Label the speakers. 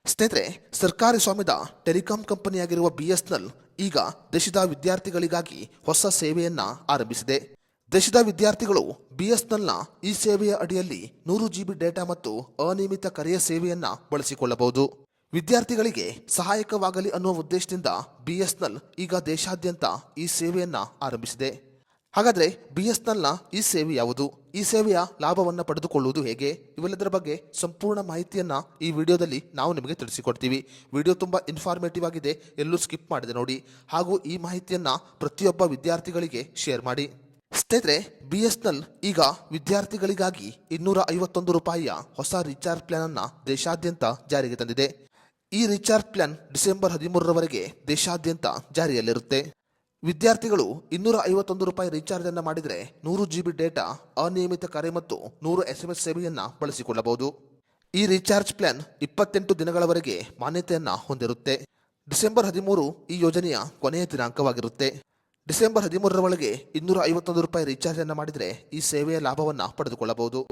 Speaker 1: ಸ್ನೇಹಿತರೆ, ಸರ್ಕಾರಿ ಸ್ವಾಮ್ಯದ ಟೆಲಿಕಾಂ ಕಂಪನಿಯಾಗಿರುವ ಬಿಎಸ್ಎನ್ಎಲ್ ಈಗ ದೇಶದ ವಿದ್ಯಾರ್ಥಿಗಳಿಗಾಗಿ ಹೊಸ ಸೇವೆಯನ್ನ ಆರಂಭಿಸಿದೆ. ದೇಶದ ವಿದ್ಯಾರ್ಥಿಗಳು ಬಿಎಸ್ಎನ್ಎಲ್ನ ಈ ಸೇವೆಯ ಅಡಿಯಲ್ಲಿ 100 GB ಡೇಟಾ ಮತ್ತು ಅನಿಯಮಿತ ಕರೆಯ ಸೇವೆಯನ್ನ ಬಳಸಿಕೊಳ್ಳಬಹುದು. ವಿದ್ಯಾರ್ಥಿಗಳಿಗೆ ಸಹಾಯಕವಾಗಲಿ ಅನ್ನುವ ಉದ್ದೇಶದಿಂದ ಬಿಎಸ್ಎನ್ಎಲ್ ಈಗ ದೇಶಾದ್ಯಂತ ಈ ಸೇವೆಯನ್ನ ಆರಂಭಿಸಿದೆ. ಹಾಗಾದ್ರೆ ಬಿಎಸ್ಎನ್ಎಲ್ನ ಈ ಸೇವೆ ಯಾವುದು? ಈ ಸೇವೆಯ ಲಾಭವನ್ನು ಪಡೆದುಕೊಳ್ಳುವುದು ಹೇಗೆ? ಇವೆಲ್ಲದರ ಬಗ್ಗೆ ಸಂಪೂರ್ಣ ಮಾಹಿತಿಯನ್ನ ಈ ವಿಡಿಯೋದಲ್ಲಿ ನಾವು ನಿಮಗೆ ತಿಳಿಸಿಕೊಡ್ತೀವಿ. ವಿಡಿಯೋ ತುಂಬಾ ಇನ್ಫಾರ್ಮೇಟಿವ್ ಆಗಿದೆ, ಎಲ್ಲೂ ಸ್ಕಿಪ್ ಮಾಡದೆ ನೋಡಿ. ಹಾಗೂ ಈ ಮಾಹಿತಿಯನ್ನ ಪ್ರತಿಯೊಬ್ಬ ವಿದ್ಯಾರ್ಥಿಗಳಿಗೆ ಶೇರ್ ಮಾಡಿ. ಸ್ನೇಹಿತರೆ, ಬಿಎಸ್ಎನ್ಎಲ್ ಈಗ ವಿದ್ಯಾರ್ಥಿಗಳಿಗಾಗಿ 251 ರೂಪಾಯಿಯ ಹೊಸ ರೀಚಾರ್ಜ್ ಪ್ಲಾನ್ ಅನ್ನ ದೇಶಾದ್ಯಂತ ಜಾರಿಗೆ ತಂದಿದೆ. ಈ ರೀಚಾರ್ಜ್ ಪ್ಲಾನ್ ಡಿಸೆಂಬರ್ 13ರವರೆಗೆ ದೇಶಾದ್ಯಂತ ಜಾರಿಯಲ್ಲಿರುತ್ತೆ. ವಿದ್ಯಾರ್ಥಿಗಳು 251 ರೂಪಾಯಿ ರೀಚಾರ್ಜ್ ಅನ್ನು ಮಾಡಿದರೆ 100 GB ಡೇಟಾ, ಅನಿಯಮಿತ ಕರೆ ಮತ್ತು 100 SMS ಸೇವೆಯನ್ನ ಬಳಸಿಕೊಳ್ಳಬಹುದು. ಈ ರೀಚಾರ್ಜ್ ಪ್ಲಾನ್ 28 ದಿನಗಳವರೆಗೆ ಮಾನ್ಯತೆಯನ್ನ ಹೊಂದಿರುತ್ತೆ. ಡಿಸೆಂಬರ್ 13 ಈ ಯೋಜನೆಯ ಕೊನೆಯ ದಿನಾಂಕವಾಗಿರುತ್ತೆ. ಡಿಸೆಂಬರ್ 13ರ ಒಳಗೆ 251 ರೂಪಾಯಿ ರೀಚಾರ್ಜ್ ಅನ್ನು ಮಾಡಿದರೆ ಈ ಸೇವೆಯ ಲಾಭವನ್ನ ಪಡೆದುಕೊಳ್ಳಬಹುದು.